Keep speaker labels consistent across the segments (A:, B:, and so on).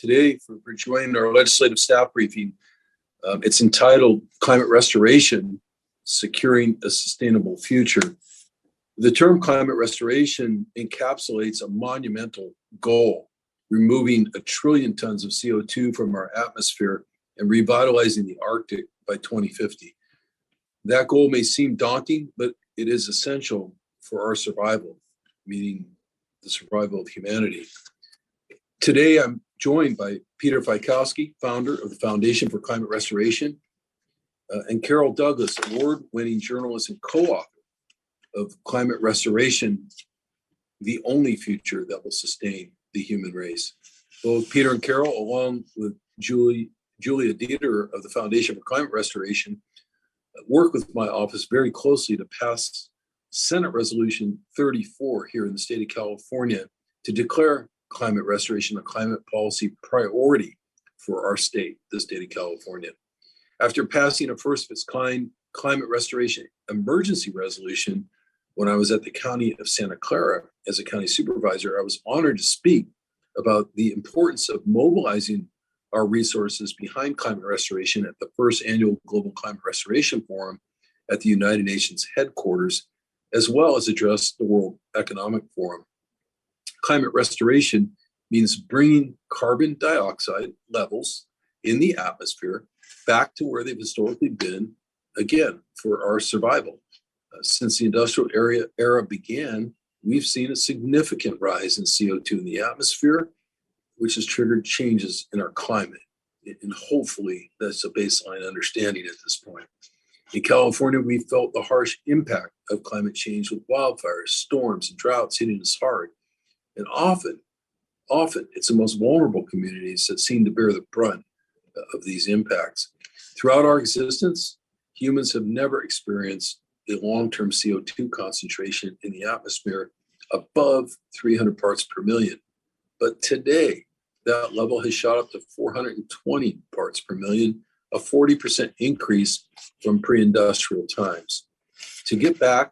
A: today for joining our legislative staff briefing. It's entitled Climate Restoration, Securing a Sustainable Future. The term climate restoration encapsulates a monumental goal, removing 1 trillion tons of CO2 from our atmosphere and revitalizing the Arctic by 2050. That goal may seem daunting, but it is essential for our survival, meaning the survival of humanity. Today, I'm joined by Peter Fikowski, founder of the Foundation for Climate Restoration, and Carol Douglas, award-winning journalist and co-author of Climate Restoration, the only future that will sustain the human race. Both Peter and Carol, along with Julia Dieter of the Foundation for Climate Restoration, work with my office very closely to pass Senate Resolution 34 here in the state of California to declare climate restoration a climate policy priority for our state, the state of California. After passing a first of its kind climate restoration emergency resolution when I was at the county of Santa Clara as a county supervisor, I was honored to speak about the importance of mobilizing our resources behind climate restoration at the first annual Global Climate Restoration Forum at the United Nations headquarters, as well as address the World Economic Forum. Climate restoration means bringing carbon dioxide levels in the atmosphere back to where they've historically been, again, for our survival. Since the industrial era began, we've seen a significant rise in CO2 in the atmosphere, which has triggered changes in our climate. And hopefully that's a baseline understanding at this point. In California, we felt the harsh impact of climate change with wildfires, storms, and droughts hitting us hard. And often it's the most vulnerable communities that seem to bear the brunt of these impacts. Throughout our existence, humans have never experienced a long-term CO2 concentration in the atmosphere above 300 parts per million. But today, that level has shot up to 420 parts per million, a 40% increase from pre-industrial times. To get back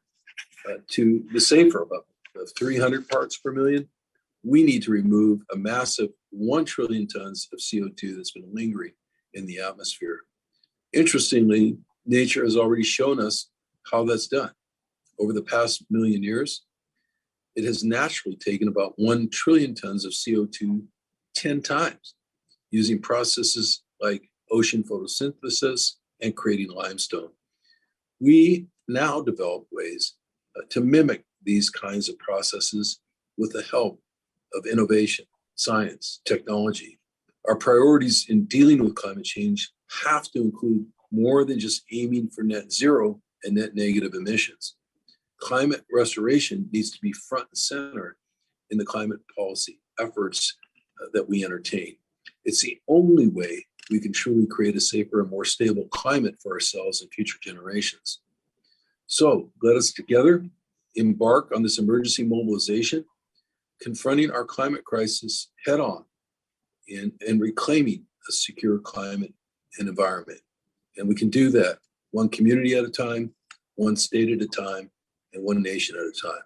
A: to the safer level of 300 parts per million, we need to remove a massive 1 trillion tons of CO2 that's been lingering in the atmosphere. Interestingly, nature has already shown us how that's done. Over the past million years, it has naturally taken about 1 trillion tons of CO2 10 times, using processes like ocean photosynthesis and creating limestone. We now develop ways to mimic these kinds of processes with the help of innovation, science, technology. Our priorities in dealing with climate change have to include more than just aiming for net zero and net negative emissions. Climate restoration needs to be front and center in the climate policy efforts that we entertain. It's the only way we can truly create a safer and more stable climate for ourselves and future generations. So let us together embark on this emergency mobilization, confronting our climate crisis head on and reclaiming a secure climate and environment. And we can do that one community at a time, one state at a time, and one nation at a time.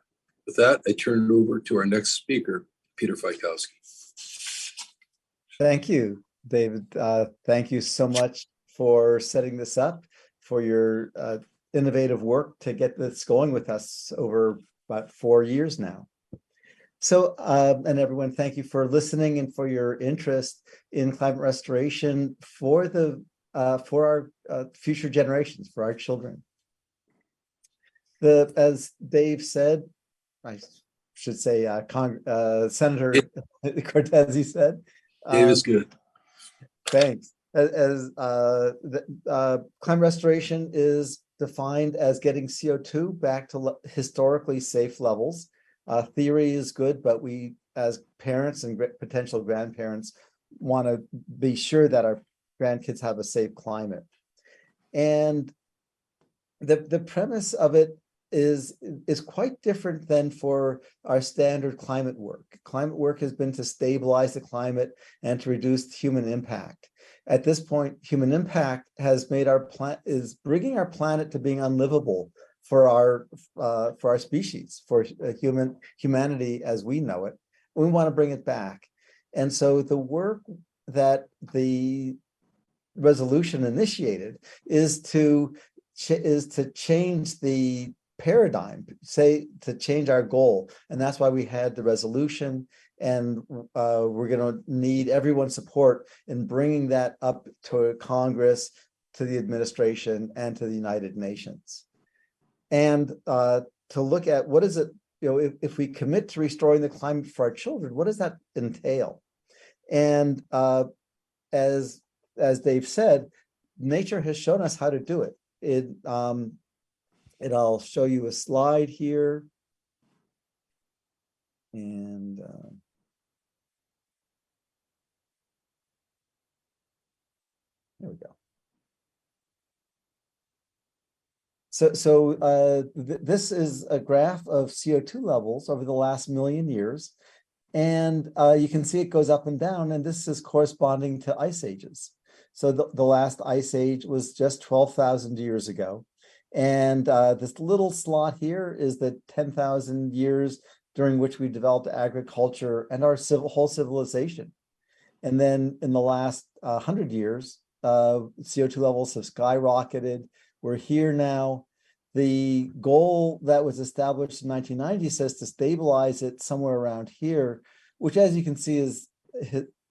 A: With that, I turn it over to our next speaker, Peter Fikowski.
B: Thank you, David. Thank you so much for setting this up, for your innovative work to get this going with us over about 4 years now. So, and everyone, thank you for listening and for your interest in climate restoration for our future generations, for our children. As Dave said, I should say, Senator Cortese said.
A: Dave is good.
B: Thanks. Climate restoration is defined as getting CO2 back to historically safe levels. Theory is good, but we, as parents and potential grandparents, want to be sure that our grandkids have a safe climate. And the premise of it is quite different than for our standard climate work. Climate work has been to stabilize the climate and to reduce human impact. At this point, human impact has made is bringing our planet to being unlivable for our species, for humanity as we know it. We want to bring it back. And so the work that the resolution initiated is to change the paradigm, say to change our goal, and that's why we had the resolution, and we're going to need everyone's support in bringing that up to Congress, to the administration, and to the United Nations. And to look at what is it, if we commit to restoring the climate for our children, what does that entail? And as Dave said, nature has shown us how to do it. And I'll show you a slide here. And there we go. So this is a graph of CO2 levels over the last million years. And you can see it goes up and down, and this is corresponding to ice ages. So the last ice age was just 12,000 years ago. And this little slot here is the 10,000 years during which we developed agriculture and our whole civilization. And then in the last 100 years, CO2 levels have skyrocketed. We're here now. The goal that was established in 1990 says to stabilize it somewhere around here, which, as you can see, is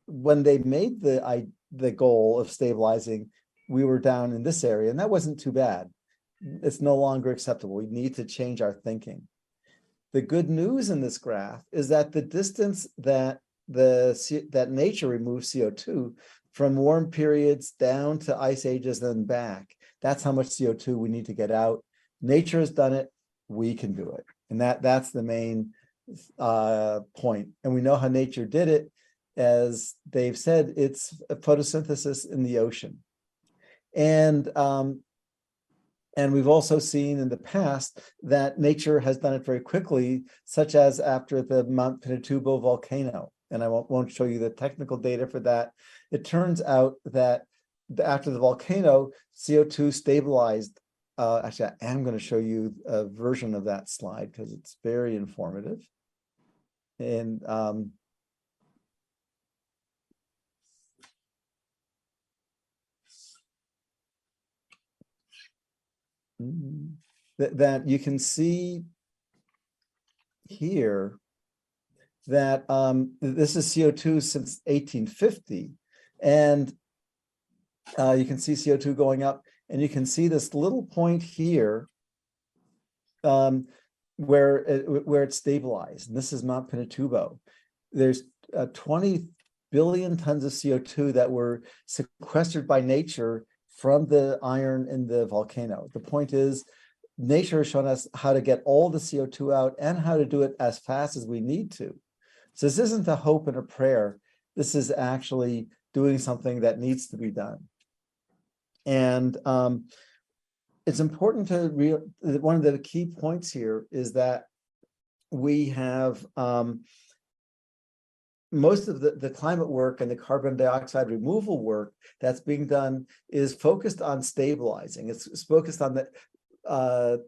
B: when they made the goal of stabilizing, we were down in this area, and that wasn't too bad. It's no longer acceptable. We need to change our thinking. The good news in this graph is that the distance that nature removes CO2 from warm periods down to ice ages and back, that's how much CO2 we need to get out. Nature has done it, we can do it. And that's the main point. And we know how nature did it. As Dave said, it's a photosynthesis in the ocean. And we've also seen in the past that nature has done it very quickly, such as after the Mount Pinatubo volcano. And I won't show you the technical data for that. It turns out that after the volcano, CO2 stabilized. Actually, I am going to show you a version of that slide because it's very informative. And that you can see here that this is CO2 since 1850, and you can see CO2 going up, and you can see this little point here where it's stabilized. And this is Mount Pinatubo. There's 20 billion tons of CO2 that were sequestered by nature from the iron in the volcano. The point is, nature has shown us how to get all the CO2 out and how to do it as fast as we need to. So this isn't a hope and a prayer. This is actually doing something that needs to be done. And it's important to one of the key points here is that we have most of the climate work and the carbon dioxide removal work that's being done is focused on stabilizing. It's focused on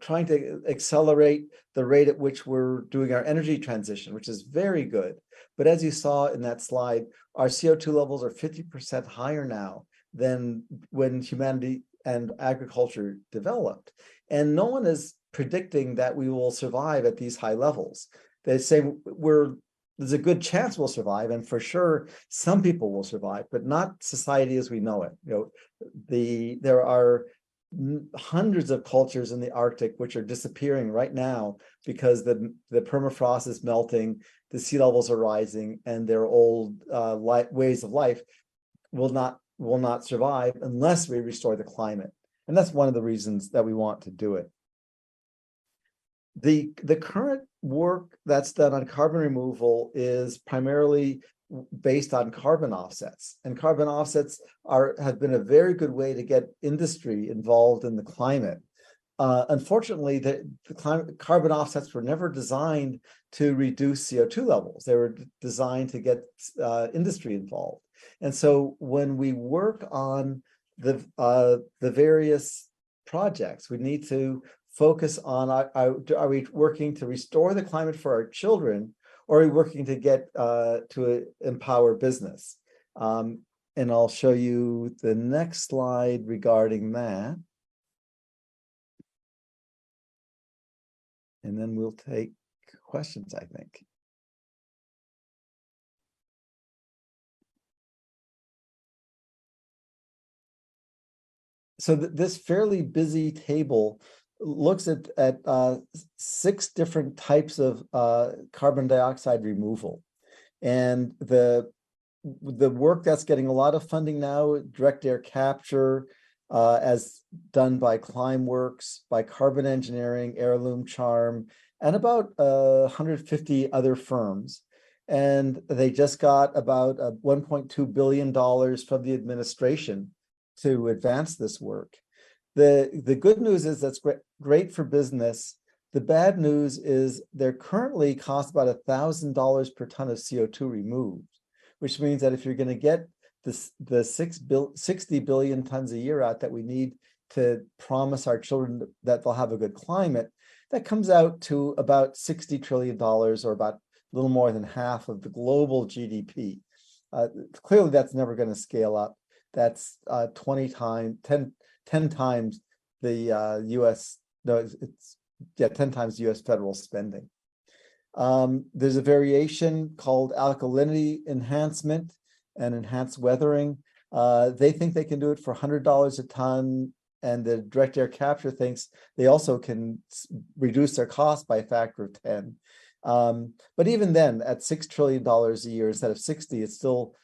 B: trying to accelerate the rate at which we're doing our energy transition, which is very good. But as you saw in that slide, our CO2 levels are 50% higher now than when humanity and agriculture developed. And no one is predicting that we will survive at these high levels. They say there's a good chance we'll survive, and for sure some people will survive, but not society as we know it. There are hundreds of cultures in the Arctic which are disappearing right now because the permafrost is melting, the sea levels are rising, and their old ways of life will not survive unless we restore the climate. And that's one of the reasons that we want to do it. The current work that's done on carbon removal is primarily based on carbon offsets, and carbon offsets have been a very good way to get industry involved in the climate. Unfortunately, the carbon offsets were never designed to reduce CO2 levels. They were designed to get industry involved. And so when we work on the various projects, we need to focus on, are we working to restore the climate for our children, or are we working to get to empower business? And I'll show you the next slide regarding that. And then we'll take questions, I think. So this fairly busy table looks at 6 different types of carbon dioxide removal. And the work that's getting a lot of funding now, direct air capture, as done by Climeworks, by Carbon Engineering, Heirloom Charm, and about 150 other firms. And they just got about $1.2 billion from the administration to advance this work. The good news is that's great for business. The bad news is they're currently cost about $1,000 per ton of CO2 removed, which means that if you're going to get the 60 billion tons a year out that we need to promise our children that they'll have a good climate, that comes out to about $60 trillion, or about a little more than half of the global GDP. Clearly, that's never going to scale up. That's 10 times the US, no, it's 10 times US federal spending. There's a variation called alkalinity enhancement and enhanced weathering. They think they can do it for $100 a ton, and the direct air capture thinks they also can reduce their cost by a factor of 10. But even then, at $6 trillion a year instead of 60, it's still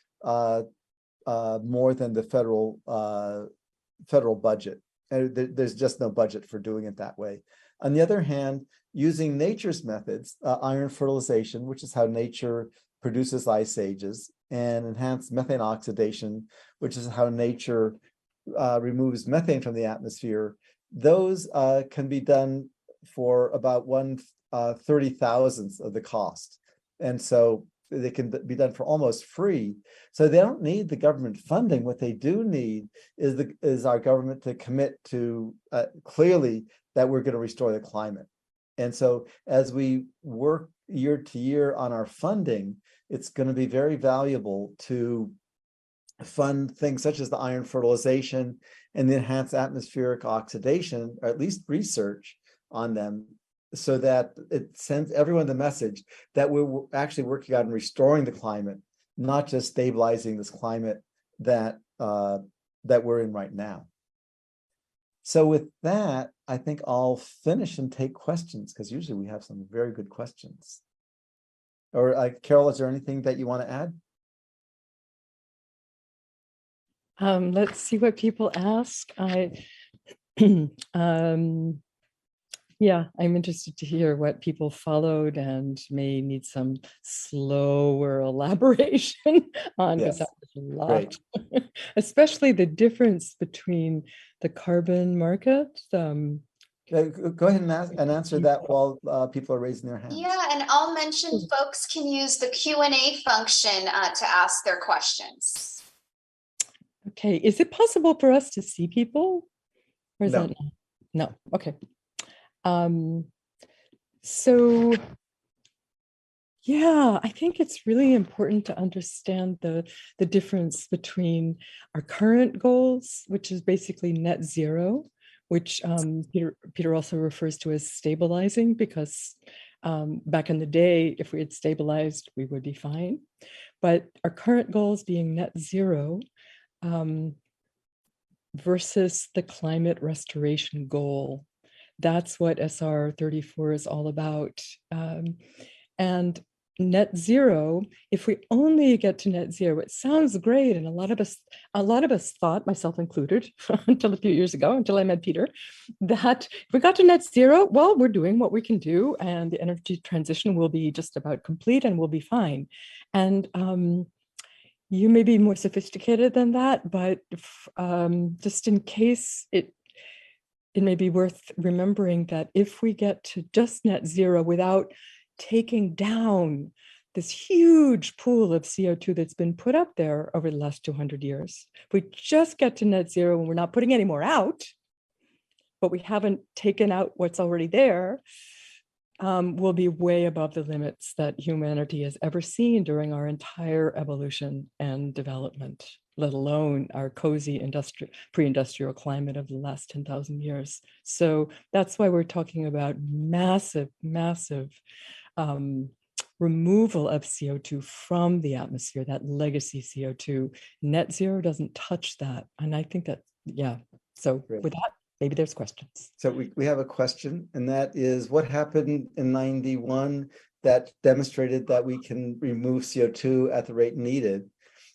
B: more than the federal budget. And there's just no budget for doing it that way. On the other hand, using nature's methods, iron fertilization, which is how nature produces ice ages, and enhanced methane oxidation, which is how nature removes methane from the atmosphere, those can be done for about 1/30,000th of the cost. And so they can be done for almost free. So they don't need the government funding. What they do need is our government to commit to clearly that we're going to restore the climate. And so as we work year to year on our funding, it's going to be very valuable to fund things such as the iron fertilization and the enhanced atmospheric oxidation, or at least research on them, so that it sends everyone the message that we're actually working on restoring the climate, not just stabilizing this climate that we're in right now. So with that, I think I'll finish and take questions, because usually we have some very good questions. Or Carol, is there anything that you want to add?
C: Let's see what people ask. Yeah, I'm interested to hear what people followed and may need some slower elaboration on, because that was a lot. Especially the difference between the carbon market.
B: Go ahead and answer that while people are raising their hands.
D: Yeah, and I'll mention folks can use the Q&A function to ask their questions.
C: Okay, is it possible for us to see people? Or is that no? Okay. So yeah, I think it's really important to understand the difference between our current goals, which is basically net zero, which Peter also refers to as stabilizing, because back in the day, if we had stabilized, we would be fine. But our current goals being net zero versus the climate restoration goal. That's what SR 34 is all about. And net zero, if we only get to net zero, it sounds great. And a lot of us thought, myself included, until a few years ago, until I met Peter, that if we got to net zero, well, we're doing what we can do, and the energy transition will be just about complete and we'll be fine. And you may be more sophisticated than that, but just in case, it may be worth remembering that if we get to just net zero without taking down this huge pool of CO2 that's been put up there over the last 200 years, if we just get to net zero and we're not putting any more out, but we haven't taken out what's already there, we'll be way above the limits that humanity has ever seen during our entire evolution and development let alone our cozy pre-industrial climate of the last 10,000 years. So that's why we're talking about massive, massive removal of CO2 from the atmosphere, that legacy CO2. Net zero doesn't touch that. And I think that, yeah. So
B: Great.
C: with that, maybe there's questions.
B: So we have a question, and that is, what happened in 91 that demonstrated that we can remove CO2 at the rate needed?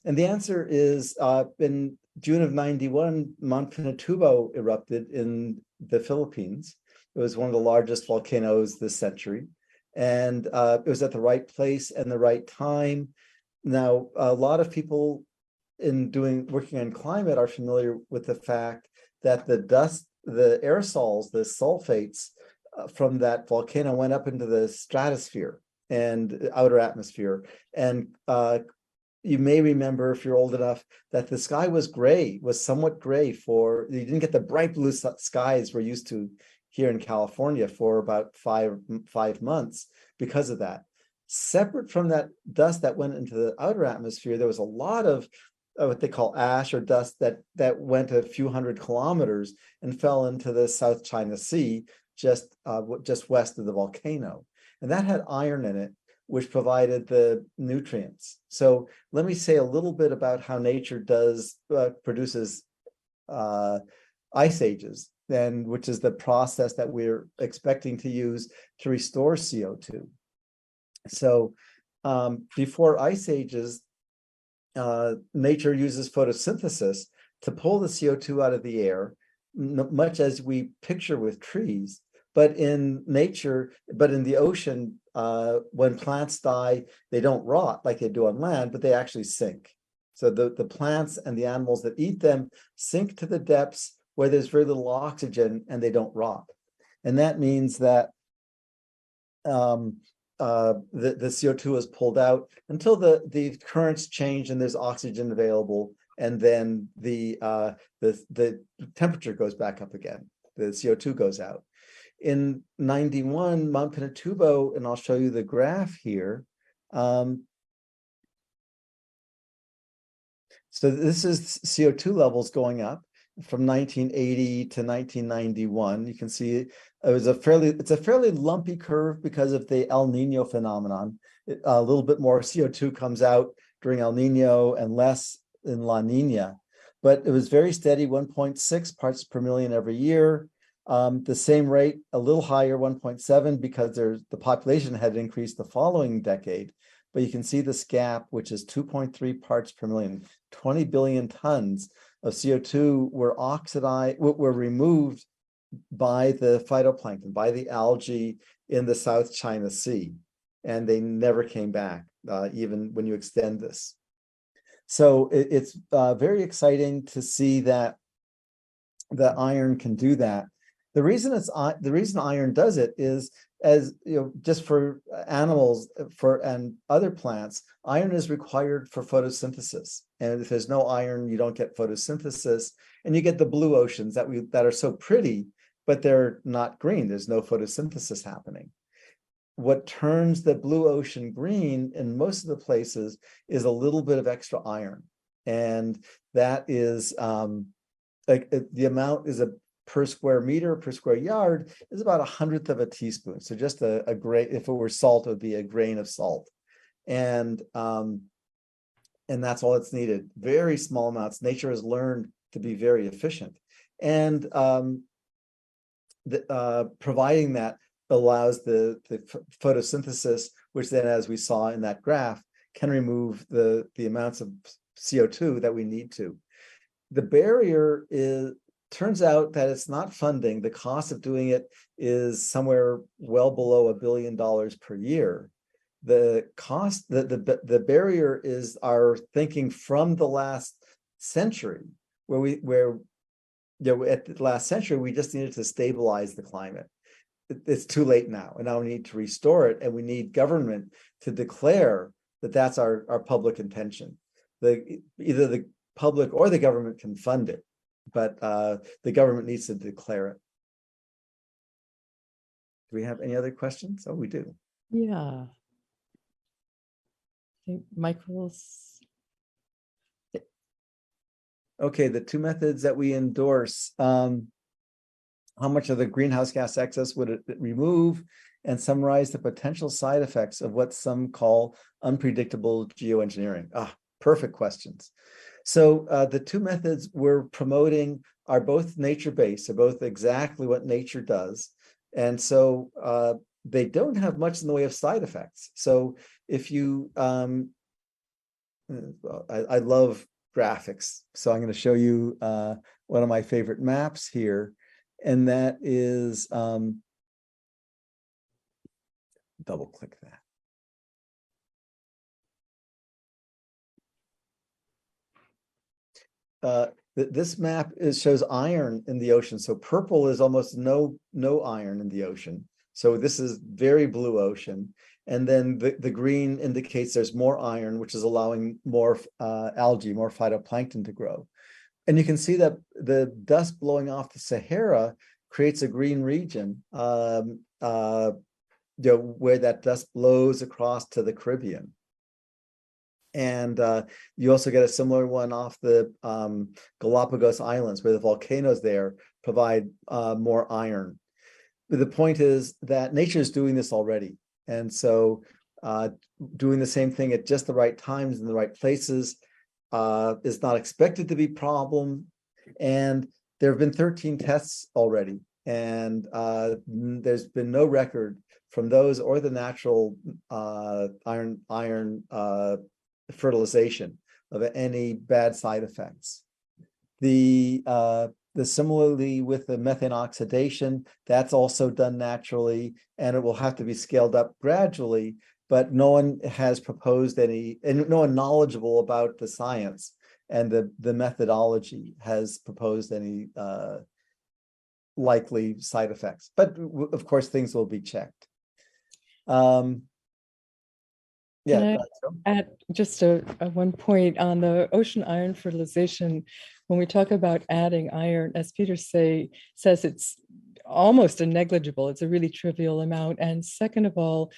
B: And the answer is, in June of 91, Mount Pinatubo erupted in the Philippines. It was one of the largest volcanoes this century. And it was at the right place and the right time. Now, a lot of people working on climate are familiar with the fact that the dust, the aerosols, the sulfates from that volcano went up into the stratosphere and outer atmosphere. And you may remember, if you're old enough, that the sky was gray, was somewhat gray you didn't get the bright blue skies we're used to here in California for about five months because of that. Separate from that dust that went into the outer atmosphere, there was a lot of what they call ash or dust that went a few hundred kilometers and fell into the South China Sea, just west of the volcano. And that had iron in it, which provided the nutrients. So let me say a little bit about how nature produces ice ages, which is the process that we're expecting to use to restore CO2. So before ice ages, nature uses photosynthesis to pull the CO2 out of the air, much as we picture with trees. But in the ocean, when plants die, they don't rot like they do on land, but they actually sink. So the plants and the animals that eat them sink to the depths where there's very little oxygen and they don't rot. And that means that the CO2 is pulled out until the currents change and there's oxygen available, and then the temperature goes back up again. The CO2 goes out. In 91, Mount Pinatubo, and I'll show you the graph here. So this is CO2 levels going up from 1980 to 1991. You can see it's a fairly lumpy curve because of the El Nino phenomenon. A little bit more CO2 comes out during El Nino and less in La Nina, but it was very steady, 1.6 parts per million every year. The same rate, a little higher, 1.7, because the population had increased the following decade. But you can see this gap, which is 2.3 parts per million, 20 billion tons of CO2 were removed by the phytoplankton, by the algae in the South China Sea. And they never came back, even when you extend this. So it's very exciting to see that the iron can do that. The reason iron does it is, as you know, just for animals and other plants, iron is required for photosynthesis. And if there's no iron, you don't get photosynthesis, and you get the blue oceans that are so pretty, but they're not green. There's no photosynthesis happening. What turns the blue ocean green in most of the places is a little bit of extra iron, and that is the amount is per square meter, per square yard, is about 1/100 of a teaspoon. So just a grain, if it were salt, it would be a grain of salt. And that's all it's needed. Very small amounts. Nature has learned to be very efficient. And providing that allows the photosynthesis, which then, as we saw in that graph, can remove the amounts of CO2 that we need to. The barrier turns out that it's not funding. The cost of doing it is somewhere well below $1 billion per year. The cost, the barrier is our thinking from the last century, where at the last century, we just needed to stabilize the climate. It's too late now, and now we need to restore it, and we need government to declare that that's our public intention. Either the public or the government can fund it, but the government needs to declare it. Do we have any other questions? Oh, we do.
C: Yeah. I think Michael's.
B: Okay, the two methods that we endorse, how much of the greenhouse gas excess would it remove, and summarize the potential side effects of what some call unpredictable geoengineering. Perfect questions. So the two methods we're promoting are both nature-based, they're both exactly what nature does. And so they don't have much in the way of side effects. So if you, I love graphics. So I'm going to show you one of my favorite maps here. And that is, double click that. This map shows iron in the ocean. So purple is almost no iron in the ocean. So this is very blue ocean. And then the green indicates there's more iron, which is allowing more algae, more phytoplankton to grow. And you can see that the dust blowing off the Sahara creates a green region, where that dust blows across to the Caribbean. And you also get a similar one off the Galapagos Islands, where the volcanoes there provide more iron. But the point is that nature is doing this already. And so doing the same thing at just the right times in the right places is not expected to be a problem. And there have been 13 tests already. And there's been no record from those or the natural iron fertilization of any bad side effects. Similarly with the methane oxidation, that's also done naturally, and it will have to be scaled up gradually, but no one has proposed any, and no one knowledgeable about the science and the methodology has proposed any likely side effects. But of course, things will be checked. Yeah.
C: Can I add just a one point on the ocean iron fertilization? When we talk about adding iron, as Peter says, it's almost a negligible. It's a really trivial amount. And second of all,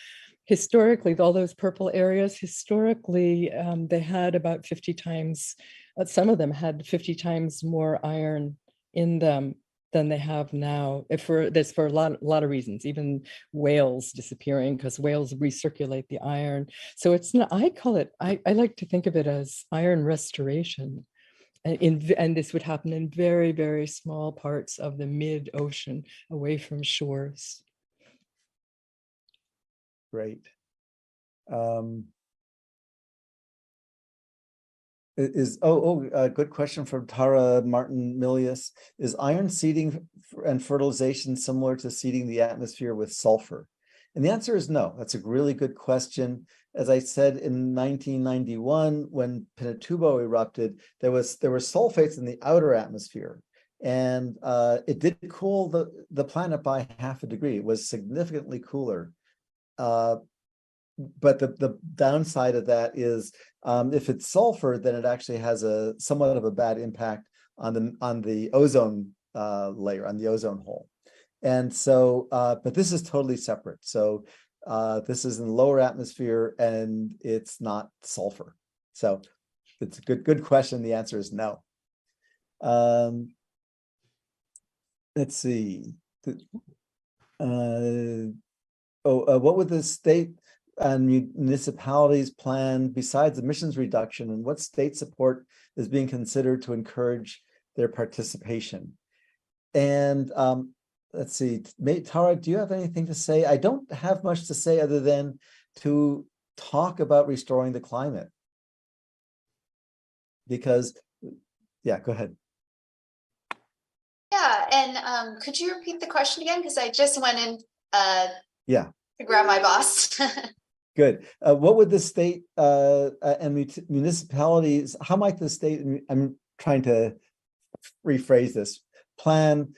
C: historically, all those purple areas, historically, they had about 50 times, some of them had 50 times more iron in them than they have now. There's for a lot of reasons, even whales disappearing because whales recirculate the iron. So it's not, I like to think of it as iron restoration. And this would happen in very, very small parts of the mid-ocean away from shores.
B: Great. Good question from Tara Martin Milius. Is iron seeding and fertilization similar to seeding the atmosphere with sulfur? And the answer is no. That's a really good question. As I said, in 1991, when Pinatubo erupted, there were sulfates in the outer atmosphere, and it did cool the planet by 0.5 degree. It was significantly cooler. But the downside of that is if it's sulfur, then it actually has somewhat of a bad impact on the ozone layer, on the ozone hole. And so, but this is totally separate. So this is in the lower atmosphere and it's not sulfur. So it's a good question. The answer is no. Let's see. What would the state and municipalities plan besides emissions reduction, and what state support is being considered to encourage their participation? And let's see, Tara, do you have anything to say? I don't have much to say other than to talk about restoring the climate. Because, yeah, go ahead.
D: Yeah, and could you repeat the question again? Because I just went in
B: to
D: grab my boss.
B: Good. What would the state and municipalities, how might the state, I'm trying to rephrase this, plan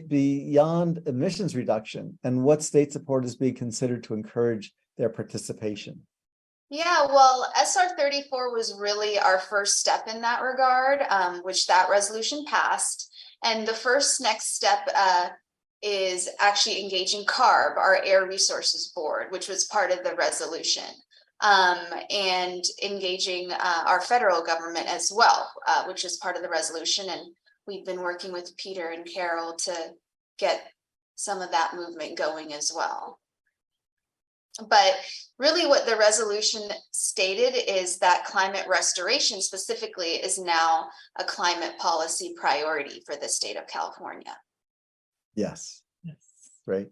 B: beyond emissions reduction, and what state support is being considered to encourage their participation?
D: Yeah, well, SR 34 was really our first step in that regard, which that resolution passed. And the next step is actually engaging CARB, our Air Resources Board, which was part of the resolution. and engaging our federal government as well, which is part of the resolution. And we've been working with Peter and Carol to get some of that movement going as well. But really what the resolution stated is that climate restoration specifically is now a climate policy priority for the state of California.
B: Yes.
C: Yes.
B: Right.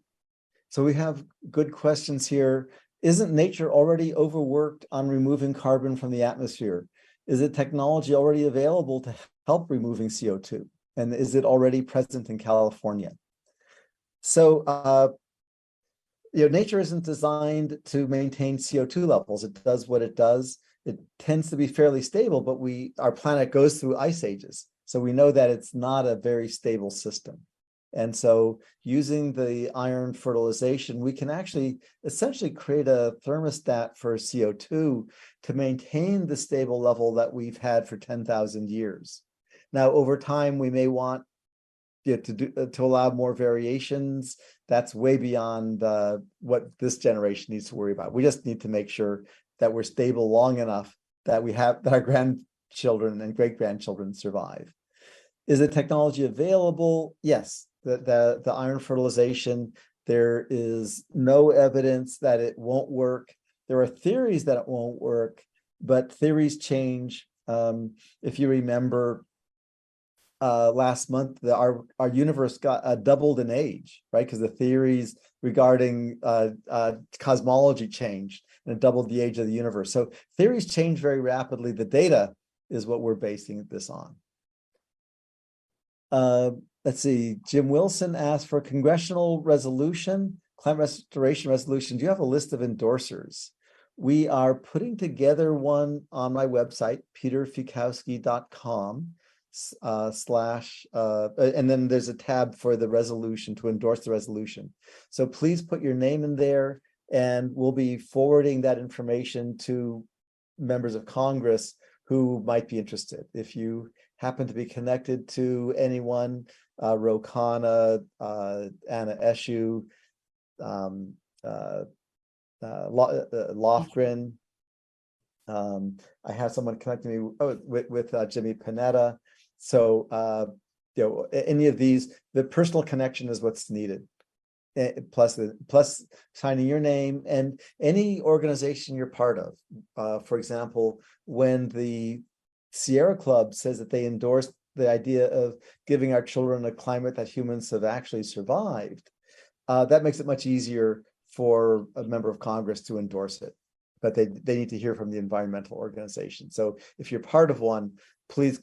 B: So we have good questions here. Isn't nature already overworked on removing carbon from the atmosphere? Is it technology already available to help removing CO2? And is it already present in California? So, nature isn't designed to maintain CO2 levels. It does what it does. It tends to be fairly stable, but our planet goes through ice ages. So we know that it's not a very stable system. And so using the iron fertilization, we can actually essentially create a thermostat for CO2 to maintain the stable level that we've had for 10,000 years. Now, over time, we may want to allow more variations. That's way beyond what this generation needs to worry about. We just need to make sure that we're stable long enough that that our grandchildren and great-grandchildren survive. Is the technology available? Yes. The iron fertilization, there is no evidence that it won't work. There are theories that it won't work, but theories change. If you remember, last month, our universe got doubled in age, right? Because the theories regarding cosmology changed and it doubled the age of the universe. So theories change very rapidly. The data is what we're basing this on. Let's see. Jim Wilson asked for a congressional resolution, climate restoration resolution. Do you have a list of endorsers? We are putting together one on my website, peterfikowski.com. And then there's a tab for the resolution to endorse the resolution. So please put your name in there, and we'll be forwarding that information to members of Congress who might be interested. If you happen to be connected to anyone, Ro Khanna, Anna Eshoo, Lofgren. I have someone connecting me with Jimmy Panetta. So, any of these, the personal connection is what's needed. Plus signing your name and any organization you're part of. For example, when the Sierra Club says that they endorse the idea of giving our children a climate that humans have actually survived, that makes it much easier for a member of Congress to endorse it. But they need to hear from the environmental organization. So if you're part of one, please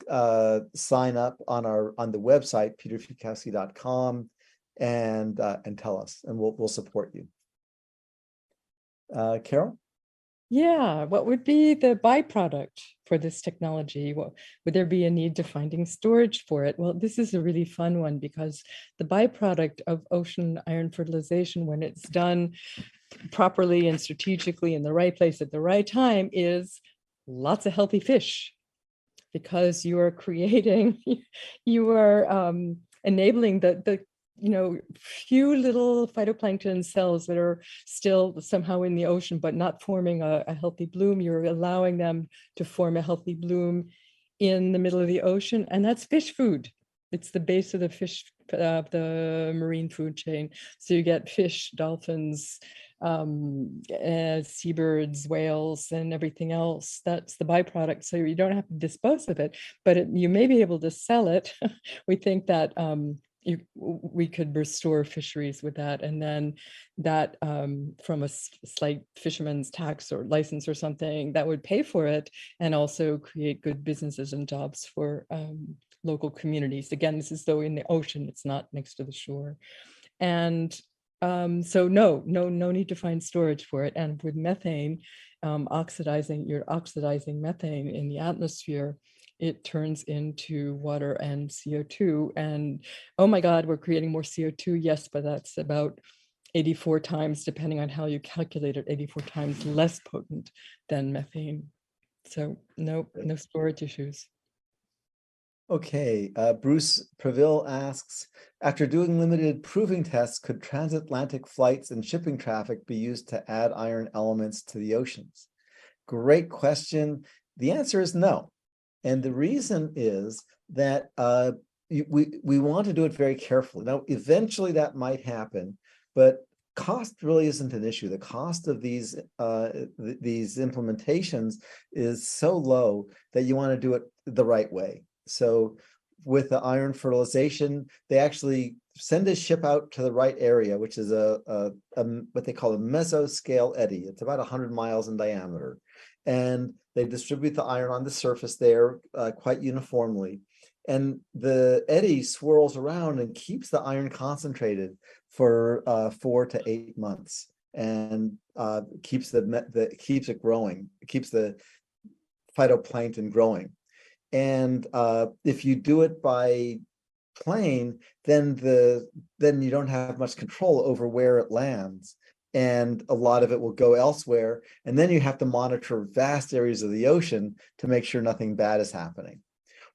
B: sign up on the website, peterfikowski.com, and tell us, and we'll support you. Carol?
C: Yeah, what would be the byproduct for this technology? Would there be a need to finding storage for it? Well, this is a really fun one because the byproduct of ocean iron fertilization, when it's done properly and strategically in the right place at the right time, is lots of healthy fish, because you are creating, you are enabling the few little phytoplankton cells that are still somehow in the ocean but not forming a healthy bloom. You're allowing them to form a healthy bloom in the middle of the ocean, and that's fish food. It's the base of the marine food chain. So you get fish, dolphins, seabirds, whales, and everything else. That's the byproduct. So you don't have to dispose of it, but you may be able to sell it. We think that we could restore fisheries with that, and then that from a slight fisherman's tax or license or something that would pay for it, and also create good businesses and jobs for local communities. Again, this is though in the ocean, it's not next to the shore. And so no need to find storage for it. And with methane, you're oxidizing methane in the atmosphere, it turns into water and CO2. And oh my God, we're creating more CO2. Yes, but that's about 84 times, depending on how you calculate it, 84 times less potent than methane. So no storage issues.
B: Okay, Bruce Preville asks, after doing limited proving tests, could transatlantic flights and shipping traffic be used to add iron elements to the oceans? great question. The answer is no. And the reason is that we want to do it very carefully. Now, eventually that might happen, but cost really isn't an issue. The cost of these implementations is so low that you want to do it the right way. So with the iron fertilization, they actually send a ship out to the right area, which is a what they call a mesoscale eddy. It's about 100 miles in diameter. And they distribute the iron on the surface there quite uniformly. And the eddy swirls around and keeps the iron concentrated for 4 to 8 months, and keeps it growing. It keeps the phytoplankton growing. And if you do it by plane, then you don't have much control over where it lands, and a lot of it will go elsewhere. And then you have to monitor vast areas of the ocean to make sure nothing bad is happening.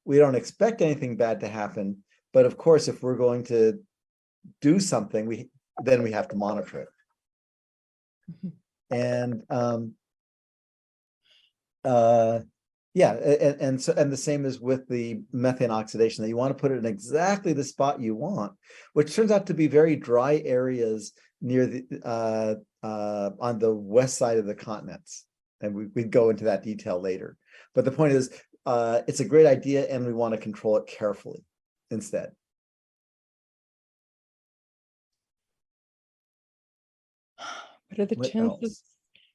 B: We don't expect anything bad to happen, but of course, if we're going to do something, then we have to monitor it. And yeah, and the same is with the methane oxidation, that you want to put it in exactly the spot you want, which turns out to be very dry areas near the on the west side of the continents. And we go into that detail later. But the point is, it's a great idea, and we want to control it carefully instead.
C: What are the chances?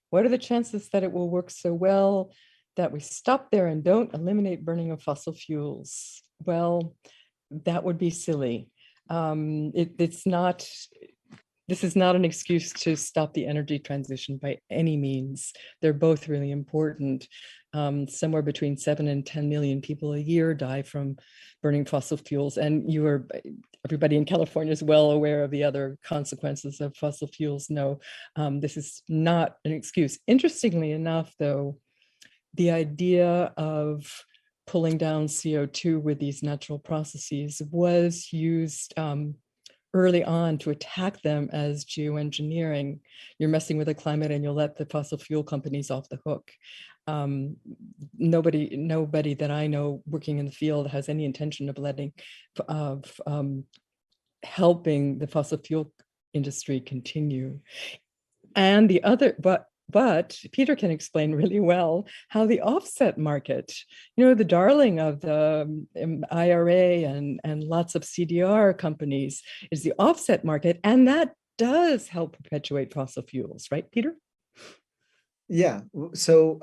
C: What are the chances that it will work so well that we stop there and don't eliminate burning of fossil fuels? Well, that would be silly. It's not. This is not an excuse to stop the energy transition by any means. They're both really important. Somewhere between 7 and 10 million people a year die from burning fossil fuels. And everybody in California is well aware of the other consequences of fossil fuels. No, this is not an excuse. Interestingly enough, though, the idea of pulling down CO2 with these natural processes was used early on to attack them as geoengineering. You're messing with the climate and you'll let the fossil fuel companies off the hook. Nobody that I know working in the field has any intention of helping the fossil fuel industry continue. And the other, but Peter can explain really well how the offset market, the darling of the IRA and lots of CDR companies, is the offset market. And that does help perpetuate fossil fuels, right, Peter?
B: Yeah, so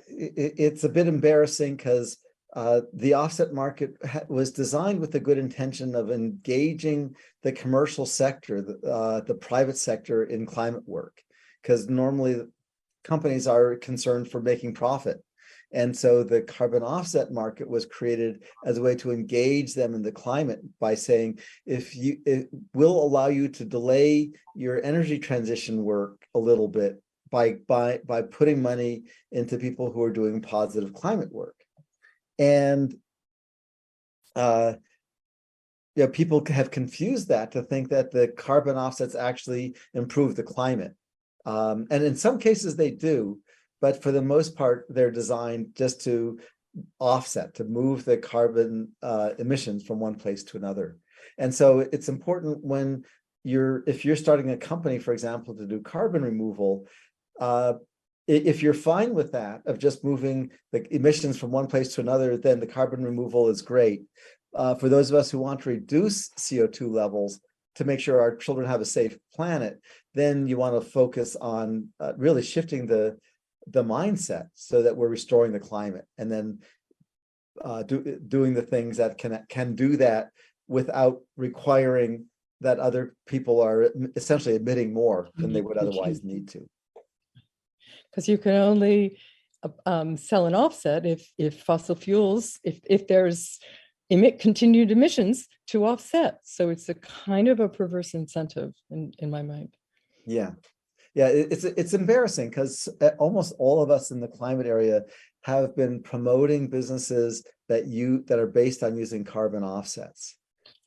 B: it's a bit embarrassing because the offset market was designed with the good intention of engaging the commercial sector, the private sector in climate work, because normally companies are concerned for making profit. And so the carbon offset market was created as a way to engage them in the climate by saying, it will allow you to delay your energy transition work a little bit by putting money into people who are doing positive climate work. And people have confused that to think that the carbon offsets actually improve the climate. And in some cases they do, but for the most part, they're designed just to offset, to move the carbon emissions from one place to another. And so it's important when if you're starting a company, for example, to do carbon removal, if you're fine with that, of just moving the emissions from one place to another, then the carbon removal is great. For those of us who want to reduce CO2 levels to make sure our children have a safe planet, then you want to focus on really shifting the mindset so that we're restoring the climate, and then doing the things that can do that without requiring that other people are essentially emitting more than they would otherwise need to.
C: Because you can only sell an offset if fossil fuels, if there's continued emissions to offset. So it's a kind of a perverse incentive in my mind.
B: Yeah, it's embarrassing because almost all of us in the climate area have been promoting businesses that are based on using carbon offsets.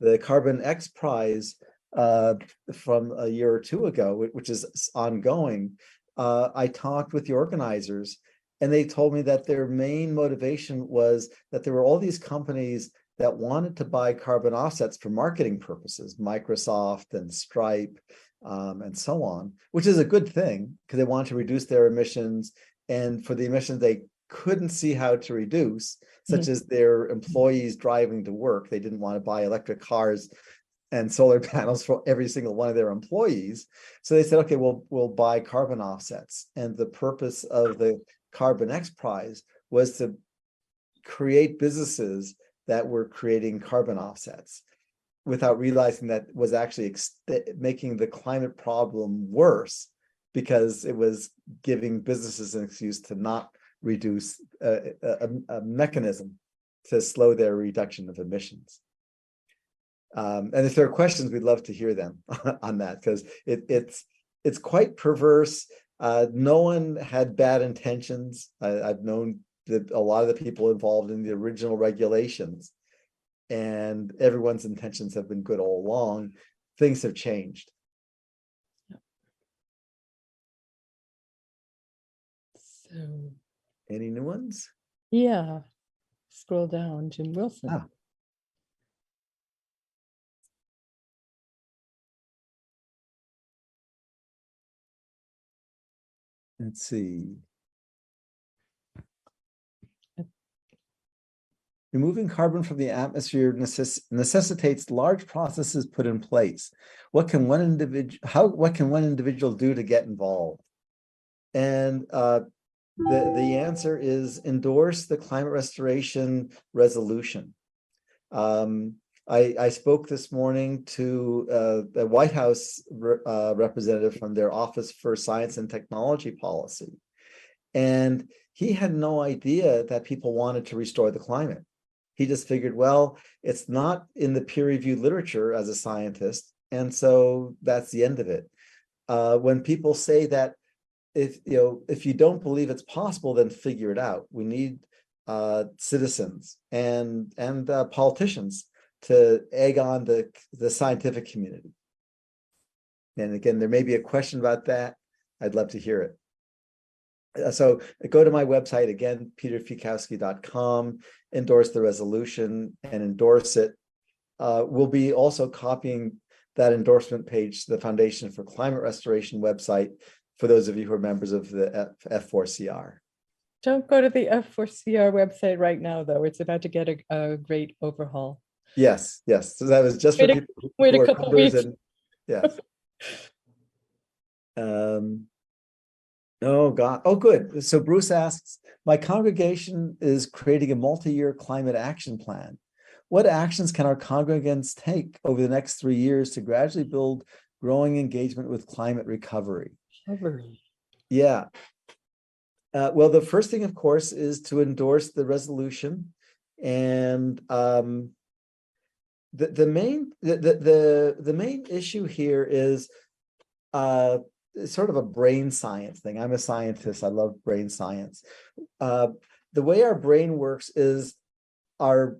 B: The Carbon X Prize from a year or two ago, which is ongoing, I talked with the organizers, and they told me that their main motivation was that there were all these companies that wanted to buy carbon offsets for marketing purposes, Microsoft and Stripe, and so on, which is a good thing because they want to reduce their emissions. And for the emissions they couldn't see how to reduce, such as their employees driving to work, they didn't want to buy electric cars and solar panels for every single one of their employees. So they said, okay, we'll buy carbon offsets. And the purpose of the Carbon X Prize was to create businesses that were creating carbon offsets, without realizing that was actually making the climate problem worse, because it was giving businesses an excuse to not reduce a mechanism to slow their reduction of emissions. And if there are questions, we'd love to hear them on that, because it's quite perverse. No one had bad intentions. I've known a lot of the people involved in the original regulations, and everyone's intentions have been good all along. Things have changed.
C: So,
B: any new ones?
C: Yeah, scroll down, Jim Wilson.
B: Ah. Let's see. Removing carbon from the atmosphere necessitates large processes put in place. What can one individual do to get involved? And the answer is endorse the climate restoration resolution. I spoke this morning to the White House representative from their Office for Science and Technology Policy, and he had no idea that people wanted to restore the climate. He just figured, well, it's not in the peer-reviewed literature as a scientist, and so that's the end of it. When people say that, if you don't believe it's possible, then figure it out. We need citizens and politicians to egg on the scientific community. And again, there may be a question about that. I'd love to hear it. So go to my website, again, peterfikowski.com, endorse the resolution and endorse it. We'll be also copying that endorsement page to the Foundation for Climate Restoration website for those of you who are members of the F4CR.
C: Don't go to the F4CR website right now, though. It's about to get a great overhaul.
B: Yes. So that was just for people
C: wait
B: who
C: a
B: are
C: couple
B: members.
C: weeks.
B: And yes. Oh, God. Oh, good. So Bruce asks, my congregation is creating a multi-year climate action plan. What actions can our congregants take over the next 3 years to gradually build growing engagement with climate recovery? Yeah. Well, the first thing, of course, is to endorse the resolution. And the main issue here is it's sort of a brain science thing. I'm a scientist. I love brain science. The way our brain works is our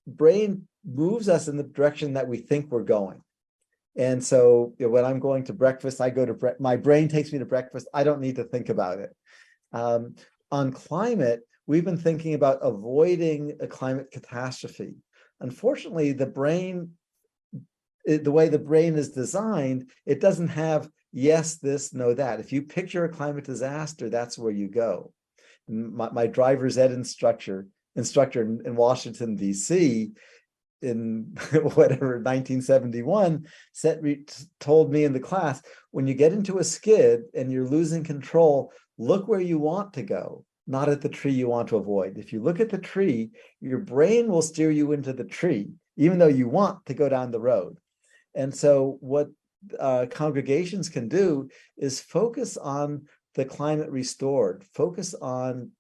B: brain moves us in the direction that we think we're going. And so when I'm going to breakfast, I go to my brain takes me to breakfast. I don't need to think about it. On climate, we've been thinking about avoiding a climate catastrophe. Unfortunately, the way the brain is designed, it doesn't have yes, this, no, that. If you picture a climate disaster, that's where you go. My driver's ed instructor in Washington, D.C., in whatever 1971 told me in the class, when you get into a skid and you're losing control, look where you want to go, not at the tree you want to avoid. If you look at the tree, your brain will steer you into the tree, even though you want to go down the road. And so what congregations can do is focus on the climate restored, focus on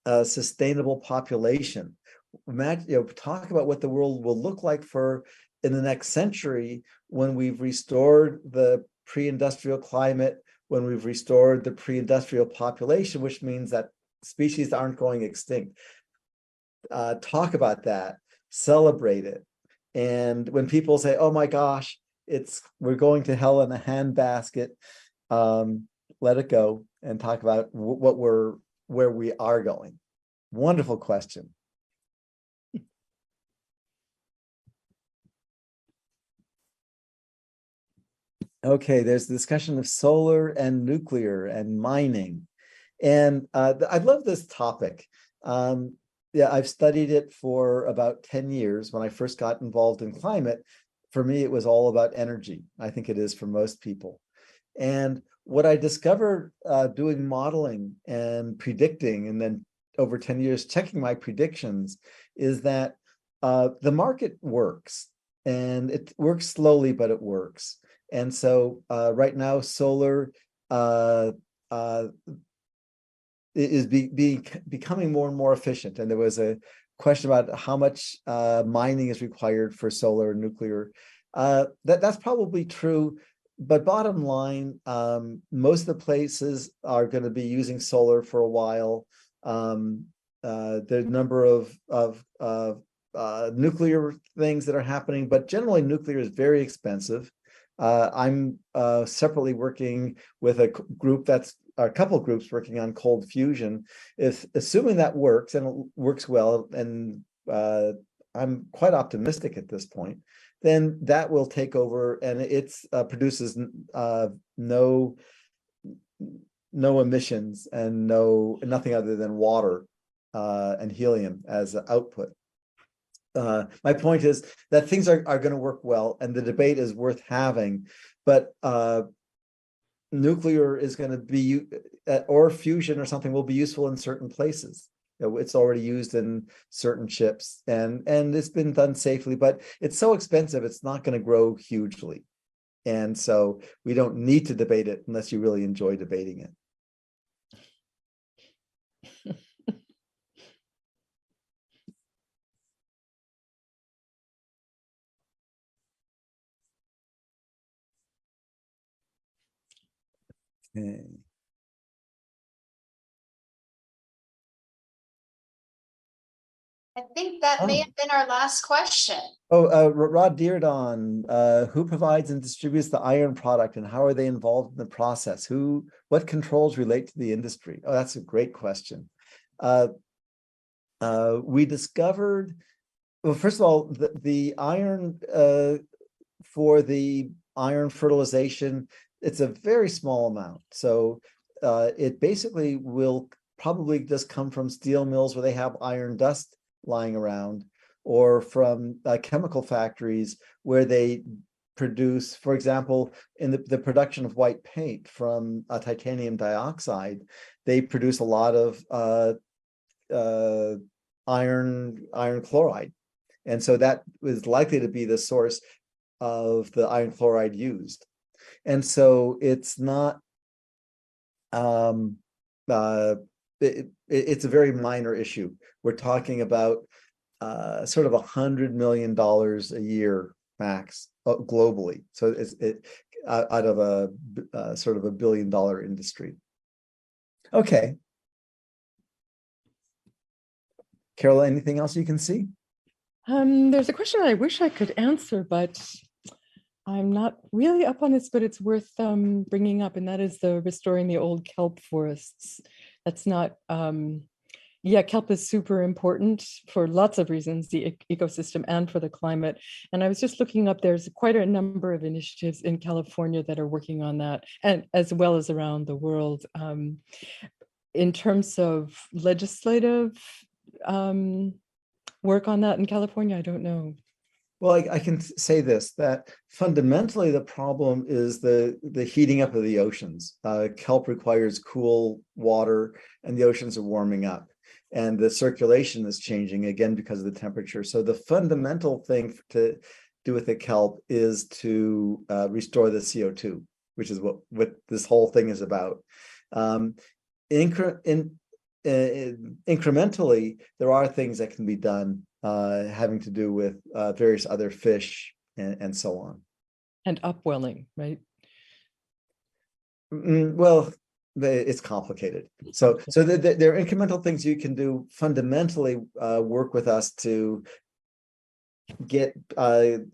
B: sustainable population. Imagine, talk about what the world will look like in the next century when we've restored the pre-industrial climate, when we've restored the pre-industrial population, which means that species aren't going extinct. Talk about that, celebrate it. And when people say, oh my gosh, we're going to hell in a handbasket, let it go and talk about where we are going? Wonderful question. Okay, there's discussion of solar and nuclear and mining. And I love this topic. Yeah, I've studied it for about 10 years. When I first got involved in climate, for me, it was all about energy. I think it is for most people. And what I discovered doing modeling and predicting, and then over 10 years checking my predictions, is that the market works, and it works slowly, but it works. And so right now, solar is becoming more and more efficient. And there was a question about how much mining is required for solar and nuclear. That's probably true. But bottom line, most of the places are going to be using solar for a while. There's a number of nuclear things that are happening, but generally nuclear is very expensive. I'm separately working with a couple groups working on cold fusion. If assuming that works and it works well, and I'm quite optimistic at this point, then that will take over, and it produces no emissions and nothing other than water and helium as output. My point is that things are going to work well, and the debate is worth having, but nuclear is going to be, or fusion or something will be useful in certain places. It's already used in certain chips, and it's been done safely, but it's so expensive, it's not going to grow hugely. And so we don't need to debate it unless you really enjoy debating it. Okay.
D: I think that may have been our last question.
B: Rod Deardon, who provides and distributes the iron product, and how are they involved in the process? What controls relate to the industry? Oh, that's a great question. We discovered, well, first of all, the iron for the iron fertilization, it's a very small amount. So it basically will probably just come from steel mills where they have iron dust lying around, or from chemical factories where they produce, for example, in the production of white paint from titanium dioxide, they produce a lot of iron chloride. And so that is likely to be the source of the iron chloride used. And so it's not, it's a very minor issue. We're talking about sort of $100 million a year max globally. So it's out of a sort of $1 billion industry. Okay. Carol, anything else you can see?
C: There's a question I wish I could answer, but I'm not really up on this, but it's worth bringing up, and that is the restoring the old kelp forests. That's not, yeah, kelp is super important for lots of reasons, the ecosystem and for the climate. And I was just looking up, there's quite a number of initiatives in California that are working on that, and as well as around the world. In terms of legislative work on that in California, I don't know.
B: Well, I can say this, that fundamentally the problem is the heating up of the oceans. Kelp requires cool water, and the oceans are warming up, and the circulation is changing again because of the temperature. So the fundamental thing to do with the kelp is to restore the CO2, which is what this whole thing is about. Incrementally, there are things that can be done having to do with various other fish and so on.
C: And upwelling, right?
B: Well, it's complicated. So there are incremental things you can do. Fundamentally, work with us to get the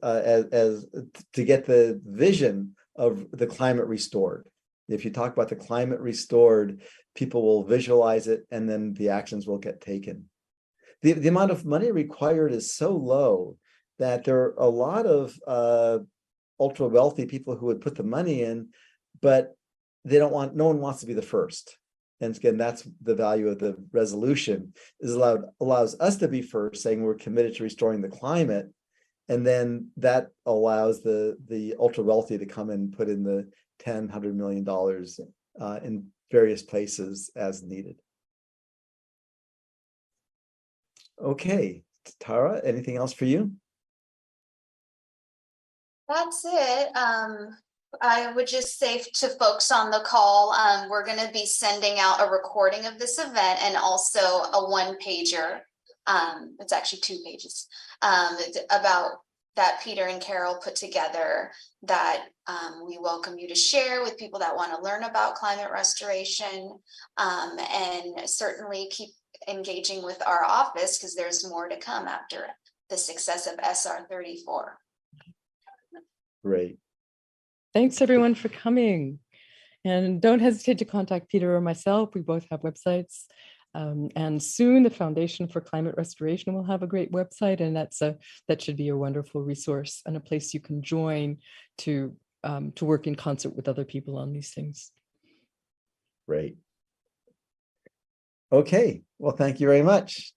B: vision of the climate restored. If you talk about the climate restored, people will visualize it and then the actions will get taken. The amount of money required is so low that there are a lot of ultra wealthy people who would put the money in, but they don't want, no one wants to be the first. And again, that's the value of the resolution, is allows us to be first, saying we're committed to restoring the climate. And then that allows the ultra wealthy to come and put in the $100 million in various places as needed. Okay, Tara, anything else for you?
D: That's it. I would just say to folks on the call, we're going to be sending out a recording of this event and also a one-pager. It's actually 2 pages about that Peter and Carol put together that we welcome you to share with people that want to learn about climate restoration, and certainly keep engaging with our office because there's more to come after the success of SR 34.
B: Great.
C: Thanks everyone for coming. And don't hesitate to contact Peter or myself. We both have websites. And soon the Foundation for Climate Restoration will have a great website, and that should be a wonderful resource and a place you can join to work in concert with other people on these things.
B: Great. Okay, well, thank you very much.